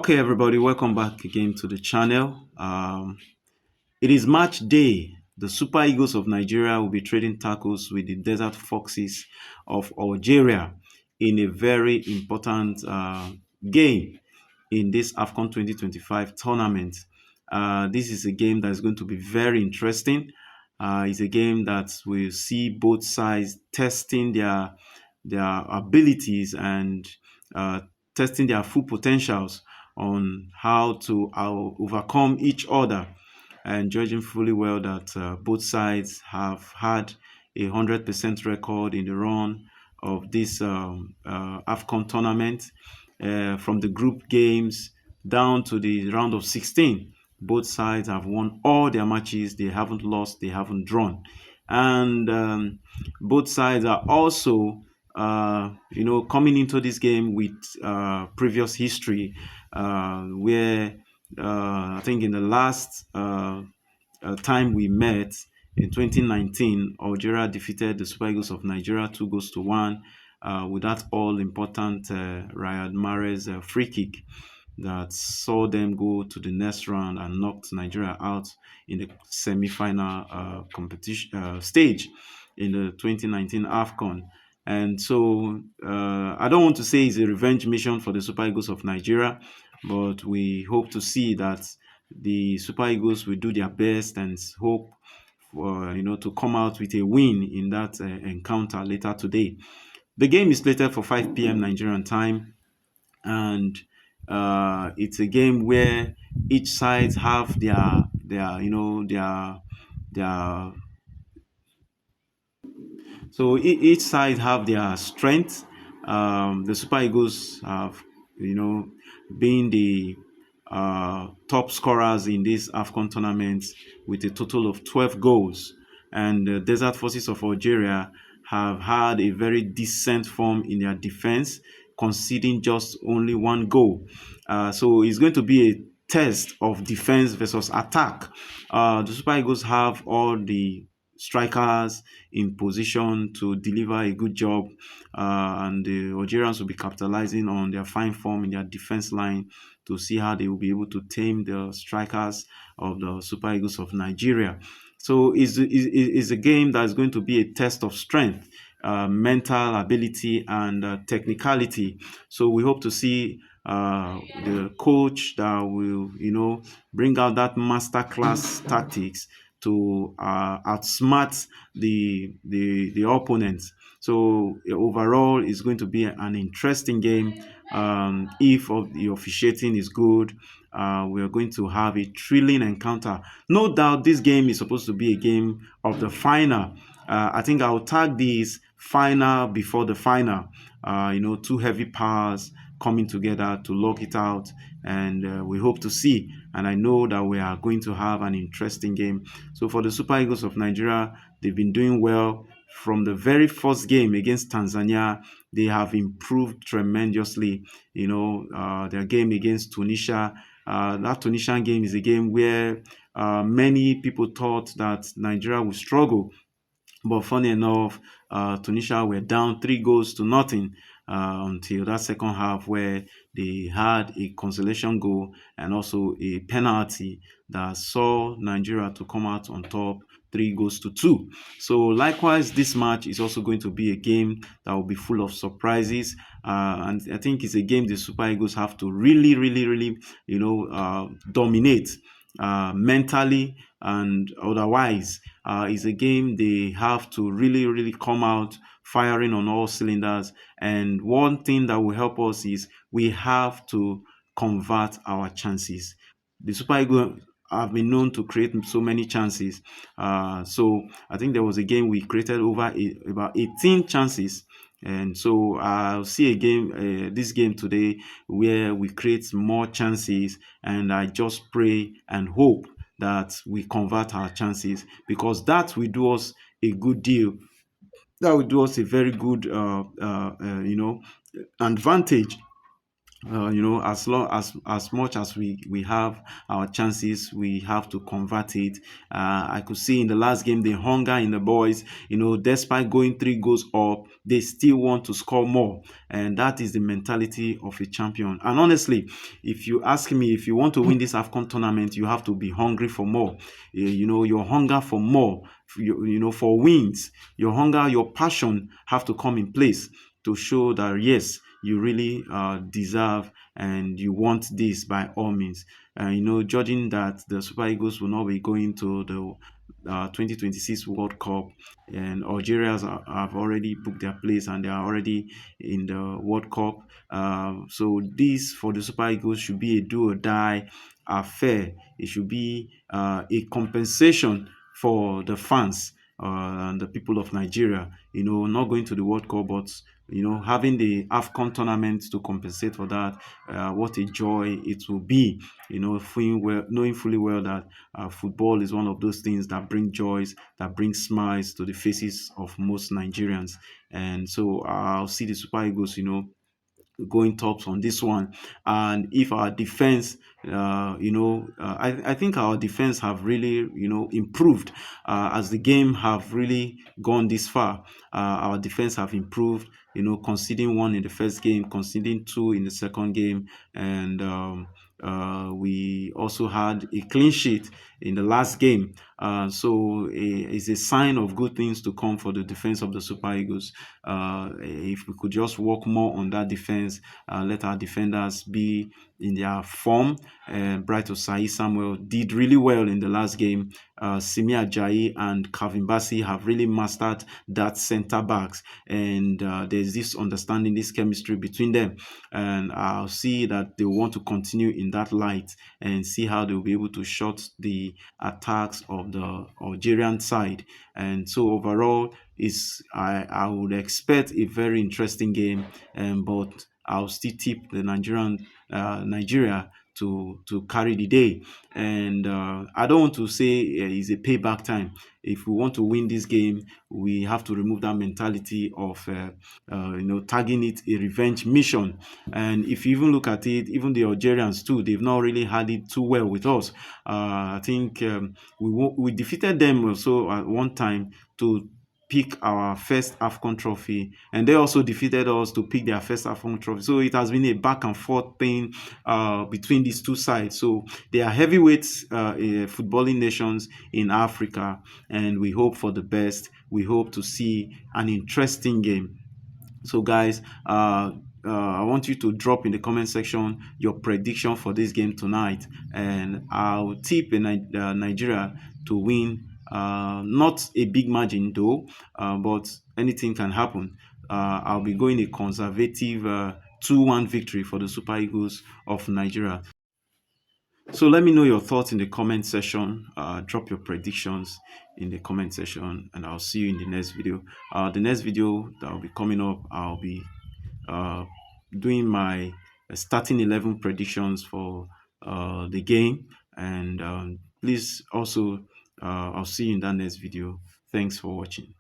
Okay, everybody, welcome back again to the channel. It is match day. The Super Eagles of Nigeria will be trading tackles with the Desert Foxes of Algeria in a very important game in this AFCON 2025 tournament. This is a game that is going to be very interesting. It's a game that will see both sides testing their abilities and uh, testing their full potentials on how to overcome each other, and judging fully well that both sides have had 100% record in the run of this AFCON tournament, from the group games down to the round of 16. Both sides have won all their matches. They haven't lost. They haven't drawn. And both sides are also, coming into this game with previous history, where I think in the last time we met in 2019, Algeria defeated the Super Eagles of Nigeria 2 goals to 1 with that all-important Riyad Mahrez free kick that saw them go to the next round and knocked Nigeria out in the semi-final competition stage in the 2019 AFCON. And so I don't want to say it's a revenge mission for the Super Eagles of Nigeria, but we hope to see that the Super Eagles will do their best and hope for, to come out with a win in that encounter later today. The game is slated for 5 p.m. Nigerian time, and it's a game where each side have their so each side have their strength. The Super Eagles have, been the top scorers in this AFCON tournament with a total of 12 goals. And the Desert Forces of Algeria have had a very decent form in their defense, conceding just only 1 goal. So it's going to be a test of defense versus attack. The Super Eagles have all the strikers in position to deliver a good job, and the Algerians will be capitalizing on their fine form in their defense line to see how they will be able to tame the strikers of the Super Eagles of Nigeria. So it's a game that's going to be a test of strength, mental ability, and technicality. So we hope to see the coach that will, bring out that masterclass tactics to outsmart the opponents. So overall, it's going to be an interesting game. If the officiating is good, we are going to have a thrilling encounter. No doubt, this game is supposed to be a game of the final. I think I'll tag this final before the final. Two heavy powers coming together to lock it out, and we hope to see. And I know that we are going to have an interesting game. So for the Super Eagles of Nigeria, they've been doing well. From the very first game against Tanzania, they have improved tremendously. Their game against Tunisia, that Tunisian game is a game where many people thought that Nigeria would struggle. But funny enough, Tunisia were down 3 goals to nothing until that second half, where they had a consolation goal and also a penalty that saw Nigeria to come out on top 3 goals to 2. So likewise, this match is also going to be a game that will be full of surprises. And I think it's a game the Super Eagles have to really, really, really, dominate mentally and otherwise. It's a game they have to really, really come out firing on all cylinders. And one thing that will help us is we have to convert our chances. The Super Eagles have been known to create so many chances. So I think there was a game we created about 18 chances. And so I'll see this game today, where we create more chances, and I just pray and hope that we convert our chances, because that will do us a good deal. That will do us a very good, advantage as much as we have our chances, we have to convert it. I could see in the last game the hunger in the boys. Despite going 3 goals up, they still want to score more, and that is the mentality of a champion. And honestly, if you ask me, if you want to win this AFCON tournament, you have to be hungry for more. Your hunger for more, for wins, your hunger, your passion have to come in place to show that yes, you really deserve and you want this by all means. Judging that the Super Eagles will not be going to the 2026 World Cup, and Algeria have already booked their place and they are already in the World Cup. So this for the Super Eagles should be a do or die affair. It should be a compensation for the fans and the people of Nigeria. Not going to the World Cup, but having the AFCON tournament to compensate for that. What a joy it will be. Knowing fully well that football is one of those things that bring joys, that bring smiles to the faces of most Nigerians. And so I'll see the Super Eagles, going tops on this one. And if our defense, I think our defense have really, improved as the game have really gone this far. Our defense have improved, conceding one in the first game, conceding two in the second game, and we also had a clean sheet in the last game. So it's a sign of good things to come for the defense of the Super Eagles. If we could just work more on that defense, let our defenders be in their form. Bright Osai Samuel did really well in the last game. Simi Ajayi and Calvin Bassey have really mastered that centre backs, and there's this understanding, this chemistry between them. And I'll see that they want to continue in that light and see how they'll be able to shut the attacks of the Algerian side. And so overall, I would expect a very interesting game, but I'll still tip the Nigeria to carry the day. And I don't want to say it's a payback time. If we want to win this game, we have to remove that mentality of tagging it a revenge mission. And if you even look at it, even the Algerians too, they've not really had it too well with us. I think we defeated them also at one time to pick our first AFCON trophy, and they also defeated us to pick their first AFCON trophy. So it has been a back and forth thing between these two sides. So they are heavyweights, footballing nations in Africa, and we hope for the best. We hope to see an interesting game. So, guys, I want you to drop in the comment section your prediction for this game tonight, and I'll tip Nigeria to win. Not a big margin though, but anything can happen. I'll be going a conservative 2-1 victory for the Super Eagles of Nigeria. So let me know your thoughts in the comment section. Drop your predictions in the comment section, and I'll see you in the next video. The next video that will be coming up, I'll be doing my starting 11 predictions for the game. And please also, I'll see you in that next video. Thanks for watching.